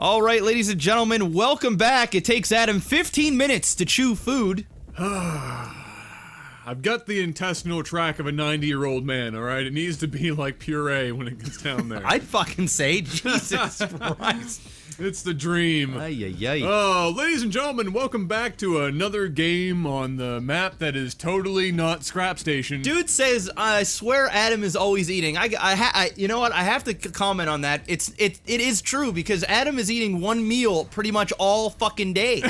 All right, ladies and gentlemen, welcome back. It takes Adam 15 minutes to chew food. I've got the intestinal tract of a 90-year-old man, alright? It needs to be like puree when it gets down there. I'd fucking say, Jesus Christ. It's the dream. Oh, ladies and gentlemen, welcome back to another game on the map that is totally not Scrap Station. Dude says, I swear Adam is always eating. You know what? I have to comment on that. It is true because Adam is eating one meal pretty much all fucking day.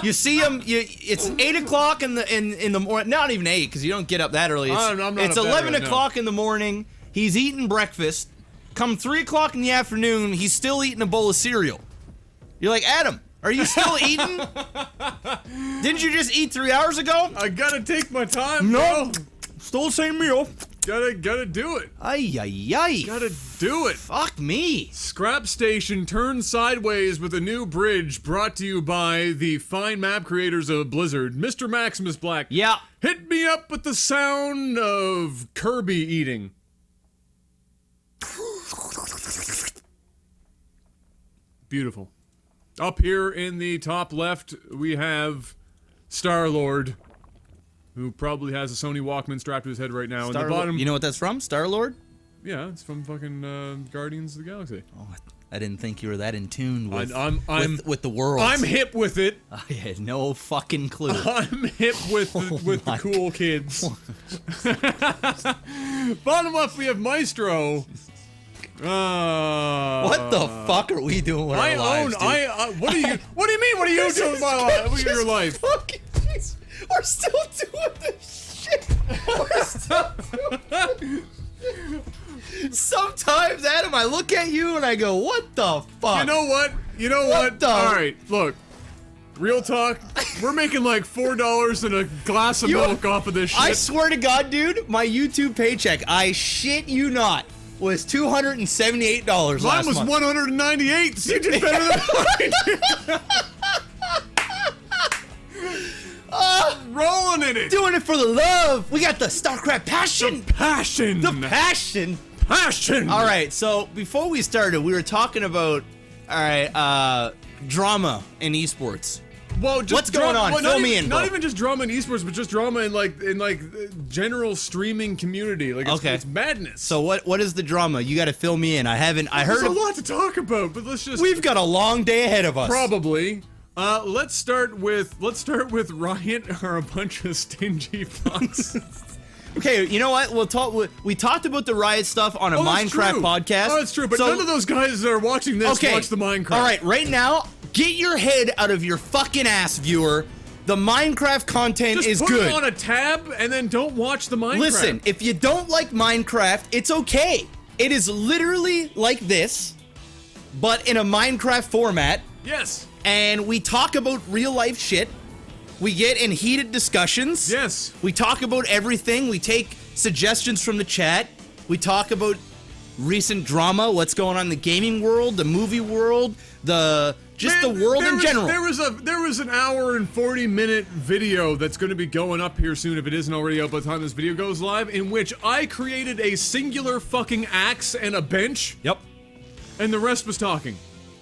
You see him. It's 8 o'clock in the morning. Not even 8 because you don't get up that early. It's 11 o'clock in the morning. He's eating breakfast. Come 3 o'clock in the afternoon, he's still eating a bowl of cereal. You're like, Adam, are you still eating? Didn't you just eat 3 hours ago? I gotta take my time, No, bro. still the same meal. Gotta do it. Ay. Gotta do it. Fuck me. Scrap Station turns sideways with a new bridge brought to you by the fine map creators of Blizzard, Mr. MaximusBlack. Yeah. Hit me up with the sound of Kirby eating. Beautiful. Up here in the top left, we have Star-Lord, who probably has a Sony Walkman strapped to his head right now. In the bottom, you know what that's from? Star-Lord? Yeah, it's from fucking Guardians of the Galaxy. Oh, I didn't think you were that in tune with the world. I'm hip with it. I had no fucking clue. I'm hip with the cool kids. Bottom left, we have Maestro. What the fuck are we doing with our lives, dude? What do you mean? What are you doing with my life? With your life? Fucking jeez. We're still doing this shit. We're still doing this. Sometimes, Adam, I look at you and I go, what the fuck? You know what? Alright, look. Real talk, we're making like $4 and a glass of milk off of this shit. I swear to God, dude, my YouTube paycheck, I shit you not, was $278 last month. Mine was $198. So you did better than mine. Rolling in it. Doing it for the love. We got the StarCraft passion. The passion. The passion. Passion. All right, so before we started, we were talking about, drama in esports. Well, just what's going on? Fill me in, bro. Not even just drama in esports, but just drama in like general streaming community. Like it's madness. So what is the drama? You got to fill me in. There's a lot to talk about, but let's just. We've got a long day ahead of us. Probably. Let's start with Riot are a bunch of stingy fucks. Okay, you know what? We talked about the Riot stuff on a Minecraft podcast. Oh, it's true, but none of those guys that are watching this watch the Minecraft. All right, right now, get your head out of your fucking ass, viewer. The Minecraft content is good. Just put it on a tab and then don't watch the Minecraft. Listen, if you don't like Minecraft, it's okay. It is literally like this, but in a Minecraft format. Yes. And we talk about real life shit. We get in heated discussions. Yes. We talk about everything. We take suggestions from the chat. We talk about recent drama, what's going on in the gaming world, the movie world, the world in general. There was an hour and 40-minute video that's going to be going up here soon, if it isn't already up by the time this video goes live, in which I created a singular fucking axe and a bench. Yep. And the rest was talking.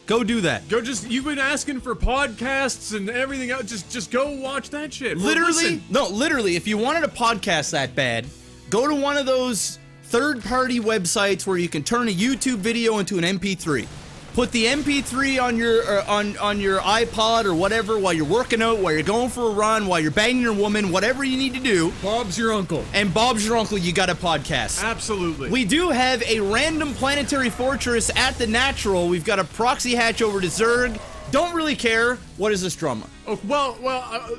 Go do that. You've been asking for podcasts and everything else. Just go watch that shit. Literally, if you wanted a podcast that bad, go to one of those third-party websites where you can turn a YouTube video into an MP3. Put the MP3 on your iPod or whatever while you're working out, while you're going for a run, while you're banging your woman, whatever you need to do. Bob's your uncle. And Bob's your uncle, you got a podcast. Absolutely. We do have a random planetary fortress at the Natural. We've got a proxy hatch over to Zerg. Don't really care. What is this drama? Oh, well,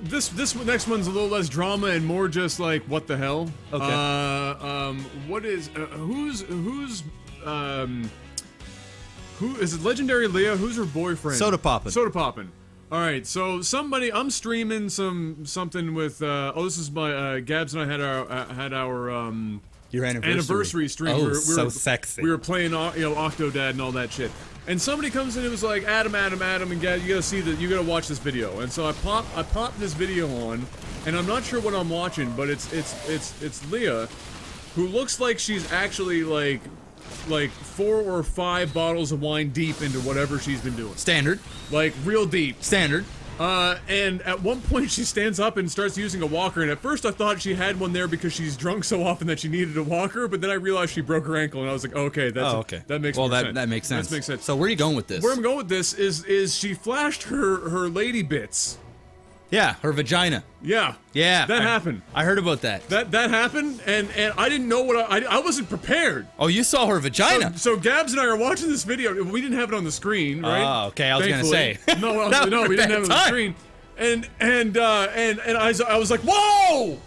this next one's a little less drama and more just like, what the hell? Okay. What is, who is it? Legendary Leah? Who's her boyfriend? Soda Poppin'. All right, so I'm streaming something with. This is my Gabs and I had our your anniversary stream. Oh, so sexy. We were playing Octodad and all that shit. And somebody comes in and was like, Adam, and Gab, you gotta watch this video. And so I popped this video on, and I'm not sure what I'm watching, but it's Leah, who looks like she's actually like like 4 or 5 bottles of wine deep into whatever she's been doing. Standard. Like, real deep. Standard. And at one point she stands up and starts using a walker, and at first I thought she had one there because she's drunk so often that she needed a walker, but then I realized she broke her ankle, and I was like, okay, that makes more sense. That makes sense. That makes sense. So where are you going with this? Where I'm going with this is she flashed her lady bits. Yeah, her vagina. Yeah. Yeah. That happened. I heard about that. That happened, and I didn't know what I wasn't prepared. Oh, you saw her vagina. So Gabs and I are watching this video. We didn't have it on the screen, right? Oh, okay. I was gonna say. No, we didn't have it on the screen. And I was like, whoa!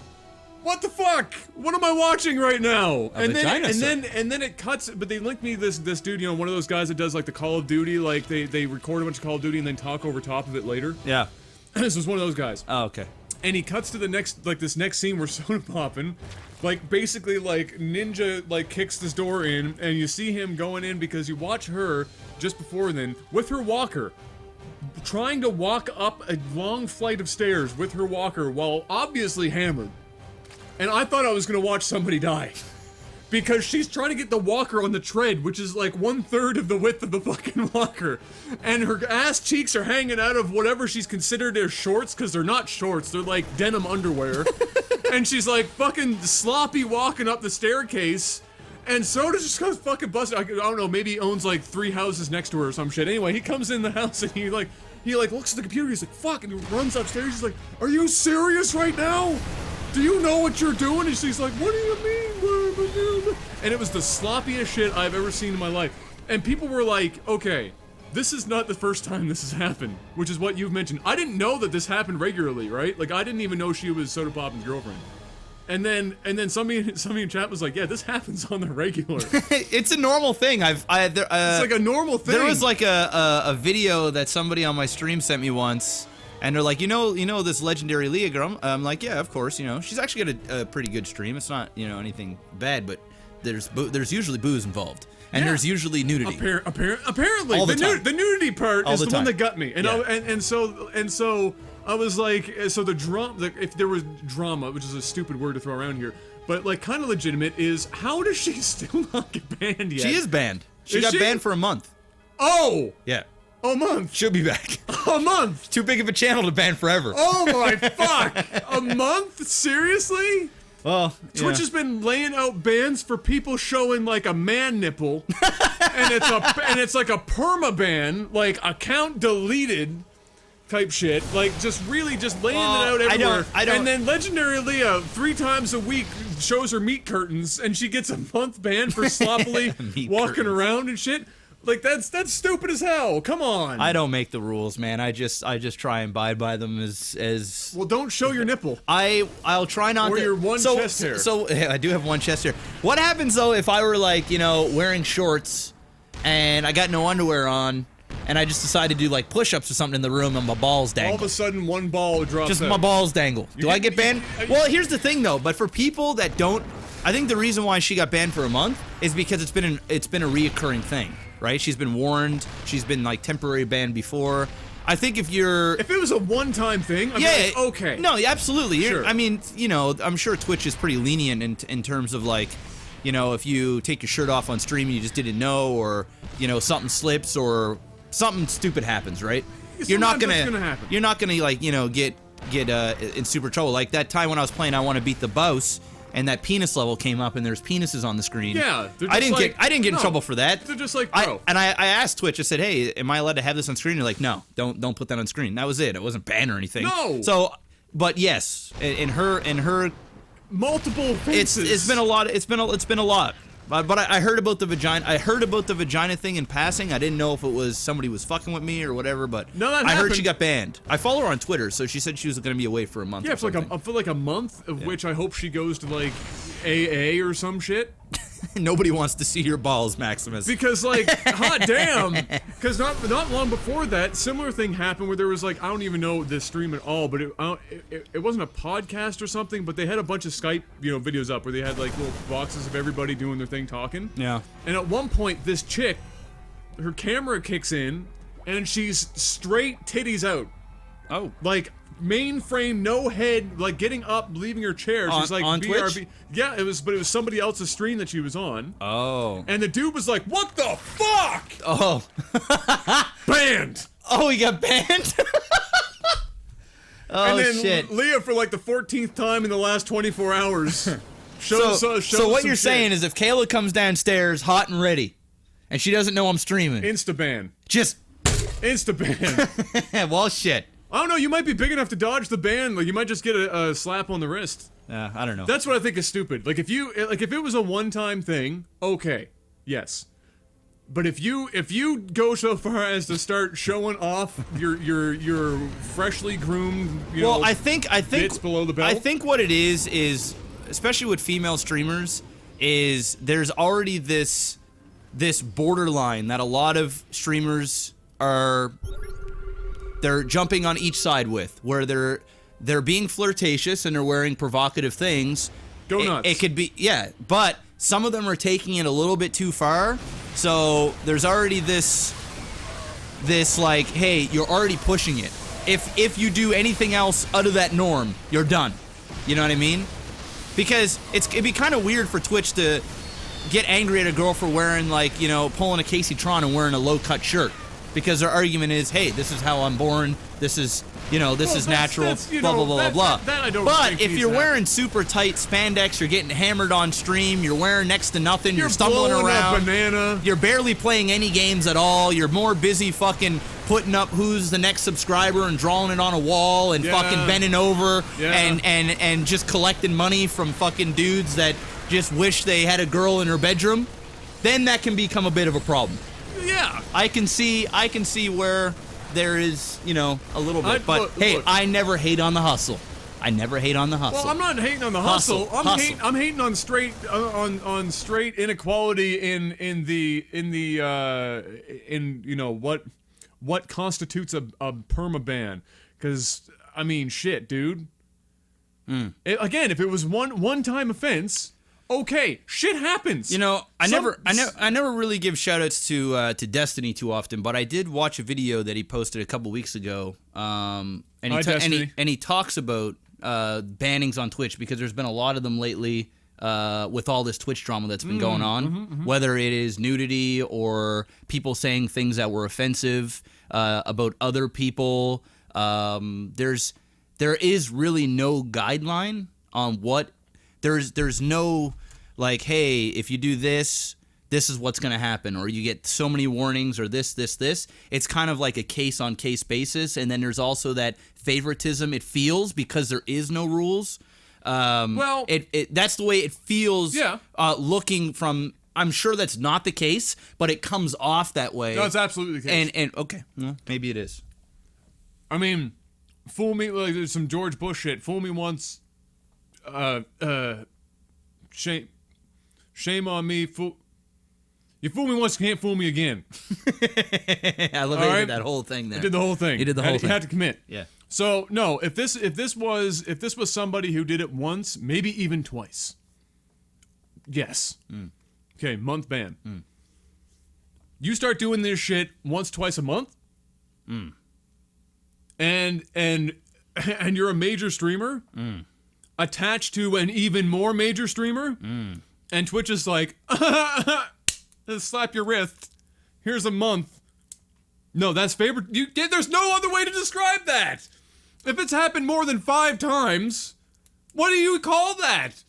What the fuck? What am I watching right now? And then it cuts. But they linked me this dude, you know, one of those guys that does like the Call of Duty, like they record a bunch of Call of Duty and then talk over top of it later. Yeah. This was one of those guys. Oh, okay. And he cuts to the next, like this next scene where soda popping, like basically like Ninja like kicks this door in, and you see him going in because you watch her just before then with her walker, trying to walk up a long flight of stairs with her walker while obviously hammered. And I thought I was gonna watch somebody die. Because she's trying to get the walker on the tread, which is like 1/3 of the width of the fucking walker. And her ass cheeks are hanging out of whatever she's considered their shorts, because they're not shorts, they're like denim underwear. And she's like fucking sloppy walking up the staircase. And Soda just goes fucking busted. I don't know, maybe he owns like 3 houses next to her or some shit. Anyway, he comes in the house and he looks at the computer, he's like, fuck, and he runs upstairs, he's like, are you serious right now? Do you know what you're doing? And she's like, what do you mean? And it was the sloppiest shit I've ever seen in my life. And people were like, okay, this is not the first time this has happened, which is what you've mentioned. I didn't know that this happened regularly, right? Like, I didn't even know she was Soda Poppin's girlfriend. And then somebody in chat was like, yeah, this happens on the regular. It's a normal thing. It's like a normal thing. There was like a video that somebody on my stream sent me once, and they're like, you know this legendary Leah girl? I'm like, yeah, of course, you know. She's actually got a pretty good stream. It's not, you know, anything bad, but there's usually booze involved. And there's usually nudity. Apparently. All the time. The nudity part is the one that got me. And Yeah. so I was like, so the drama, if there was drama, which is a stupid word to throw around here, but like kind of legitimate, is how does she still not get banned yet? She is banned. She got banned for a month. Oh! Yeah. A month. She'll be back. A month. Too big of a channel to ban forever. Oh my fuck! A month? Seriously? Well, Twitch has been laying out bans for people showing like a man nipple, and it's like a perma ban, like account deleted type shit, like just laying it out everywhere. I don't. And then Legendary Leah 3 times a week shows her meat curtains, and she gets a month ban for sloppily walking around and shit. Like that's stupid as hell. Come on. I don't make the rules, man. I just try and abide by them as well. Don't show your nipple. I'll try not or to. Or your one chest hair. So I do have one chest hair. What happens though if I were like, you know, wearing shorts and I got no underwear on and I just decide to do like push-ups or something in the room and my balls dangle? All of a sudden, one ball drops. Just out. my balls dangle. Do I get banned? Well, here's the thing though. But for people that don't, I think the reason why she got banned for a month is because it's been a reoccurring thing. Right? She's been warned. She's been like temporary banned before. I think if it was a one-time thing, I'd be like, okay. No, absolutely. Sure. I mean, you know, I'm sure Twitch is pretty lenient in terms of like, you know, if you take your shirt off on stream and you just didn't know, or you know, something slips or something stupid happens, right? You're not gonna like, you know, get in super trouble. Like that time when I was playing I Want to Beat the Boss. And that penis level came up, and there's penises on the screen. Yeah, I didn't get in trouble for that. They're just like, bro. I asked Twitch. I said, "Hey, am I allowed to have this on screen?" They're like, "No, don't put that on screen." That was it. It wasn't banned or anything. No. So, but yes, in her multiple faces. It's been a lot. It's been a lot. But I heard about the vagina. I heard about the vagina thing in passing. I didn't know if it was somebody was fucking with me or whatever. But no, that I heard she got banned. I follow her on Twitter, so she said she was going to be away for a month. Yeah, for like a month, of which I hope she goes to like AA or some shit. Nobody wants to see your balls, Maximus. Because like, hot damn. Because not long before that, similar thing happened where there was like, I don't even know this stream at all, but it wasn't a podcast or something, but they had a bunch of Skype, you know, videos up where they had like little boxes of everybody doing their thing talking. Yeah. And at one point, this chick, her camera kicks in, and she's straight titties out. Oh. Like mainframe, no head, like getting up, leaving her chair. She's like, on BRB. Twitch? Yeah, but it was somebody else's stream that she was on. Oh. And the dude was like, what the fuck? Oh. Banned. Oh, he got banned? Oh, and then shit. Leah, for like the 14th time in the last 24 hours, So what you're saying is if Kayla comes downstairs hot and ready, and she doesn't know I'm streaming, Insta-ban. just... Insta-ban. Well, shit. I don't know, you might be big enough to dodge the ban, like you might just get a slap on the wrist. I don't know. That's what I think is stupid. Like if it was a one-time thing, okay, yes. But if you go so far as to start showing off your freshly groomed, well, I think bits below the belt. I think what it is especially with female streamers is there's already this borderline that a lot of streamers they're jumping on each side with, where they're being flirtatious and they're wearing provocative things. Go nuts. It could be, yeah, but some of them are taking it a little bit too far. So there's already this like, hey, you're already pushing it. If you do anything else out of that norm, you're done. You know what I mean? Because it'd be kind of weird for Twitch to get angry at a girl for wearing, like, you know, pulling a Casey Tron and wearing a low-cut shirt. Because their argument is, hey, this is how I'm born, this is, you know, this is natural, blah, blah, blah, blah, blah. But if you're wearing super tight spandex, you're getting hammered on stream, you're wearing next to nothing, you're stumbling around, a banana. You're barely playing any games at all, you're more busy fucking putting up who's the next subscriber and drawing it on a wall and fucking bending over and just collecting money from fucking dudes that just wish they had a girl in her bedroom, then that can become a bit of a problem. Yeah. I can see where there is, you know, a little bit. But hey, I never hate on the hustle. I never hate on the hustle. Well, I'm not hating on the hustle. I'm hating on straight on straight inequality in you know what constitutes a permaban. Because I mean, shit, dude. Again, if it was one-time offense. Okay, shit happens. You know, I never really give shoutouts to Destiny too often, but I did watch a video that he posted a couple weeks ago, and he talks about bannings on Twitch because there's been a lot of them lately with all this Twitch drama that's been going on, whether it is nudity or people saying things that were offensive about other people. There is really no guideline on what. There's no, like, hey, if you do this, this is what's going to happen, or you get so many warnings, or this. It's kind of like a case-on-case basis, and then there's also that favoritism it feels because there is no rules. Well, that's the way it feels looking from, I'm sure that's not the case, but it comes off that way. No, it's absolutely the case. And okay, well, maybe it is. I mean, fool me, like, there's some George Bush shit. Fool me once... shame on me. You fool me once, you can't fool me again. I love that that whole thing there. I did the whole thing. You did the whole thing. You had to commit. Yeah. So no, if this was somebody who did it once, maybe even twice. Yes. Okay, month ban. You start doing this shit once, twice a month. And you're a major streamer. Attached to an even more major streamer, and Twitch is like, slap your wrist. Here's a month. No, that's favorite. There's no other way to describe that. If it's happened more than 5 times, what do you call that?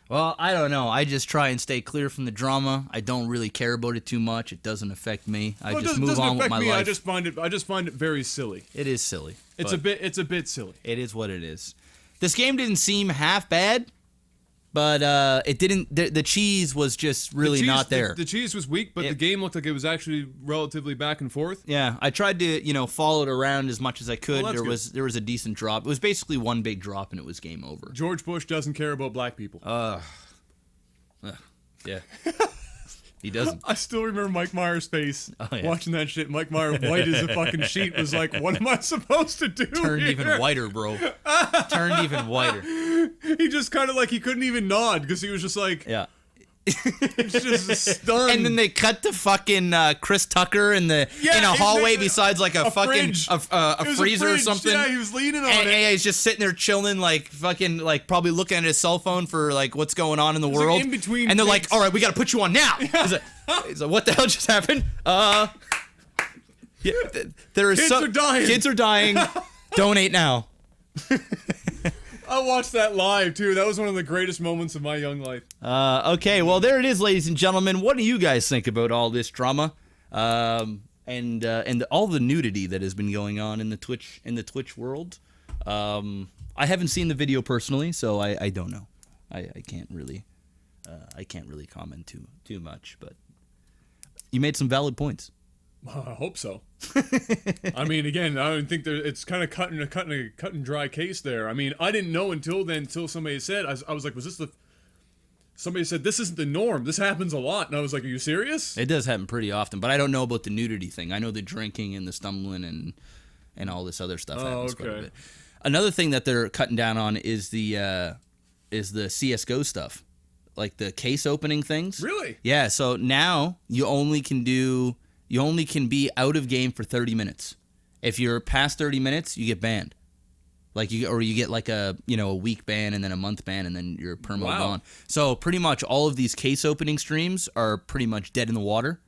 Well, I don't know. I just try and stay clear from the drama. I don't really care about it too much. It doesn't affect me. I just move on with my life. I just find it very silly. It is silly. It's a bit silly. It is what it is. This game didn't seem half bad, but it didn't. The cheese was just really not there. The cheese was weak, but the game looked like it was actually relatively back and forth. Yeah, I tried to follow it around as much as I could. Well, there was a decent drop. It was basically one big drop and it was game over. George Bush doesn't care about black people. Yeah. He doesn't. I still remember Mike Myers' face watching that shit. Mike Myers, white as a fucking sheet, was like, what am I supposed to do? Turned even whiter, bro. Turned even whiter. He just kind of like, he couldn't even nod because he was just like, yeah. It's just stunned. And then they cut to fucking Chris Tucker in a hallway besides like a fucking freezer or something. Yeah, he was leaning on and, it. And he's just sitting there chilling, like fucking, like probably looking at his cell phone for like what's going on in the world. Like in between and they're things. like, "All right, we got to put you on now." He's like, "What the hell just happened?" Yeah, there is Kids are dying. Kids are dying. Donate now. I watched that live too. That was one of the greatest moments of my young life. Okay, well there it is, ladies and gentlemen. What do you guys think about all this drama, and all the nudity that has been going on in the Twitch world? I haven't seen the video personally, so I don't know. I can't really comment too much. But you made some valid points. I hope so. I mean, again, I don't think it's kind of cut and dry case there. I mean, I didn't know until somebody said, I was like, was this somebody said, this isn't the norm. This happens a lot. And I was like, are you serious? It does happen pretty often, but I don't know about the nudity thing. I know the drinking and the stumbling and all this other stuff happens quite a bit. Another thing that they're cutting down on is the CSGO stuff. Like the case opening things. Really? Yeah, so now you only can be out of game for 30 minutes. If you're past 30 minutes, you get banned. Like you get like a week ban and then a month ban and then you're perma gone. So pretty much all of these case opening streams are pretty much dead in the water.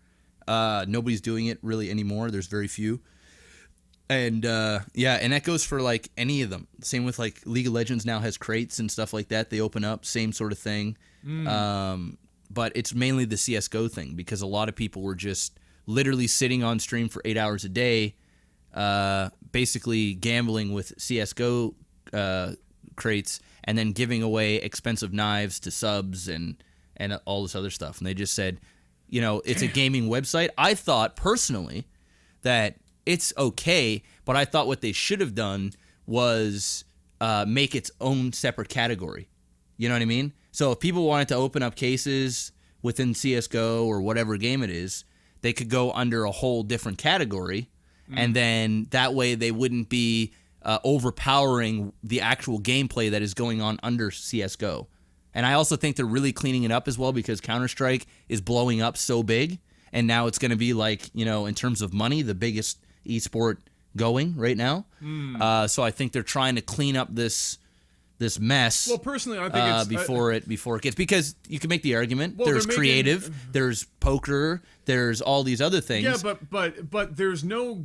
Nobody's doing it really anymore. There's very few. And and that goes for like any of them. Same with like League of Legends now has crates and stuff like that. They open up, same sort of thing. But it's mainly the CSGO thing because a lot of people were just literally sitting on stream for 8 hours a day, basically gambling with CSGO crates and then giving away expensive knives to subs and all this other stuff. And they just said, it's a gaming website. I thought personally that it's okay, but I thought what they should have done was make its own separate category. You know what I mean? So if people wanted to open up cases within CSGO or whatever game it is, they could go under a whole different category, and then that way they wouldn't be overpowering the actual gameplay that is going on under CSGO. And I also think they're really cleaning it up as well because Counter-Strike is blowing up so big, and now it's going to be like, in terms of money, the biggest esport going right now. So I think they're trying to clean up this mess. Well, personally, I think it's before it gets, because you can make the argument. Well, there's creative, there's poker, there's all these other things. Yeah, but there's no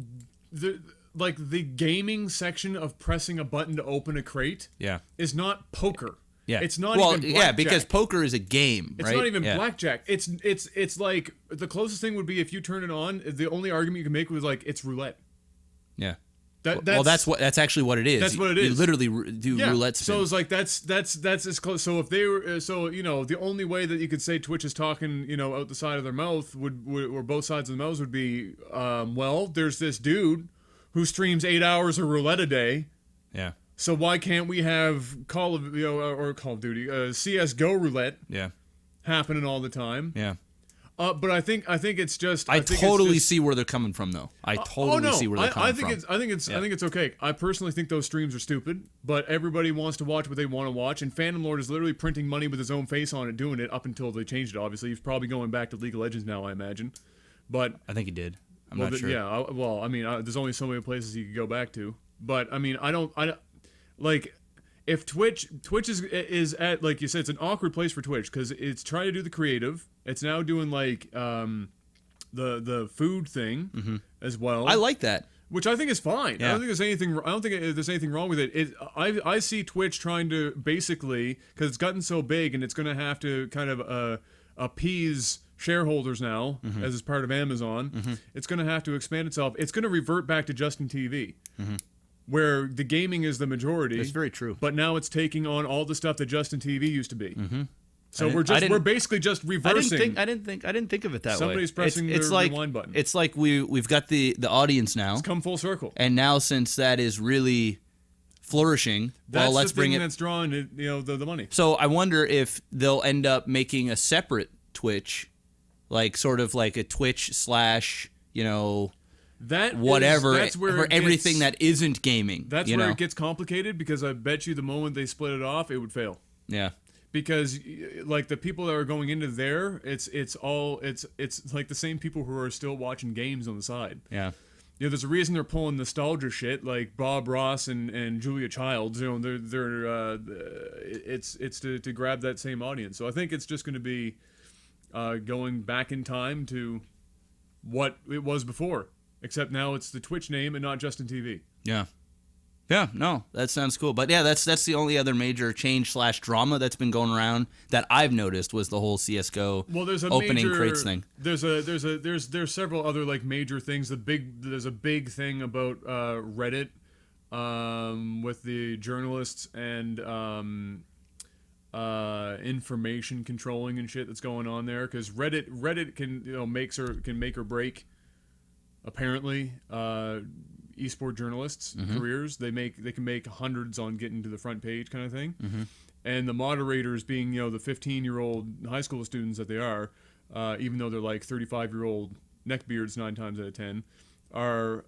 the gaming section of pressing a button to open a crate. Yeah, is not poker. Yeah, it's not even blackjack. Yeah, because poker is a game. It's right? not even blackjack. It's like the closest thing would be if you turn it on. The only argument you can make was like it's roulette. Yeah. That's actually what it is. That's what it is. You literally do roulette spins. So it's like that's as close. So if they were, the only way that you could say Twitch is talking, out the side of their mouth would or both sides of the mouth would be, well, there's this dude who streams 8 hours of roulette a day. Yeah. So why can't we have Call of Duty, CS:GO roulette? Yeah. Happening all the time. Yeah. But I think it's just. I totally see where they're coming from, though. I totally see where they're coming from. I think it's okay. I personally think those streams are stupid, but everybody wants to watch what they want to watch, and Phantom Lord is literally printing money with his own face on it, doing it up until they changed it. Obviously, he's probably going back to League of Legends now, I imagine. But I think he did. I'm not sure. Yeah. There's only so many places you could go back to. But I mean, I don't like. If Twitch is at, like you said, it's an awkward place for Twitch because it's trying to do the creative. It's now doing like the food thing as well. I like that, which I think is fine. Yeah. I don't think there's anything wrong with it. I see Twitch trying to basically, because it's gotten so big and it's going to have to kind of appease shareholders now as it's part of Amazon. It's going to have to expand itself. It's going to revert back to Justin TV. Where the gaming is the majority. That's very true. But now it's taking on all the stuff that Justin TV used to be. So we're basically just reversing. I didn't think of it that way. Somebody's pressing the rewind button. It's like we've got the audience now. It's come full circle. And now since that is really flourishing, let's bring it. That's drawing the money. So I wonder if they'll end up making a separate Twitch, like sort of like a Twitch / that's where everything that isn't gaming. That's where it gets complicated because I bet you the moment they split it off, it would fail. Yeah. because like the people that are going into there, it's like the same people who are still watching games on the side. Yeah. You know, there's a reason they're pulling nostalgia shit like Bob Ross and Julia Childs. You know, it's to grab that same audience. So I think it's just going to be going back in time to what it was before, except now it's the Twitch name and not Justin TV. Yeah. Yeah, no, that sounds cool. But yeah, that's the only other major change / drama that's been going around that I've noticed was the whole CS:GO opening crates thing. There's several other like major things. There's a big thing about Reddit with the journalists and information controlling and shit that's going on there, because Reddit can make or break apparently esport journalists' careers. They can make hundreds on getting to the front page kind of thing. And the moderators, being the 15-year-old high school students that they are, even though they're like 35-year-old neckbeards 9 times out of 10, are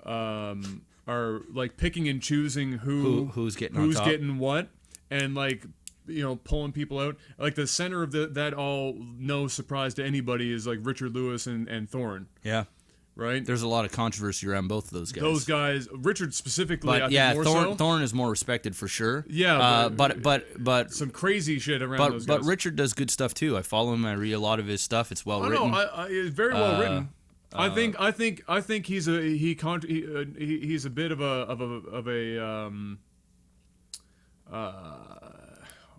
like picking and choosing who's getting what, and like pulling people out. Like the center of that all, no surprise to anybody, is like Richard Lewis and Thorne. Yeah. Right? There's a lot of controversy around both of those guys. Those guys, Richard specifically, but I think more so. Thorne is more respected for sure. Yeah, but some crazy shit around those guys. But Richard does good stuff too. I follow him. I read a lot of his stuff. It's well written. It's very well written. I think he's a bit of a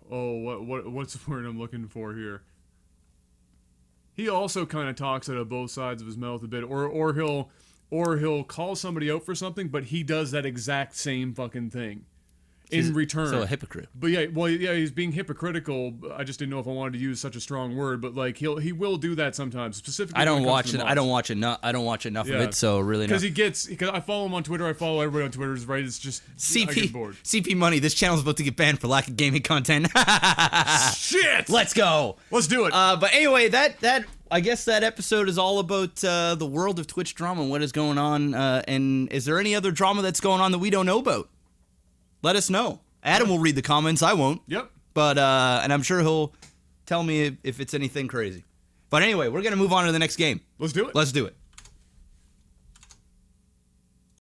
what's the word I'm looking for here? He also kind of talks out of both sides of his mouth a bit, or he'll call somebody out for something, but he does that exact same fucking thing in return. So a hypocrite. But yeah, he's being hypocritical. I just didn't know if I wanted to use such a strong word, but like he will do that sometimes. Specifically, I don't watch enough of it, so really not. Because I follow him on Twitter. I follow everybody on Twitter. Right? It's just I get bored. CP Money. This channel's about to get banned for lack of gaming content. Shit. Let's go. Let's do it. But anyway, that I guess that episode is all about the world of Twitch drama and what is going on. And is there any other drama that's going on that we don't know about? Let us know. Adam will read the comments. I won't. Yep. But and I'm sure he'll tell me if it's anything crazy. But anyway, we're gonna move on to the next game. Let's do it. Let's do it.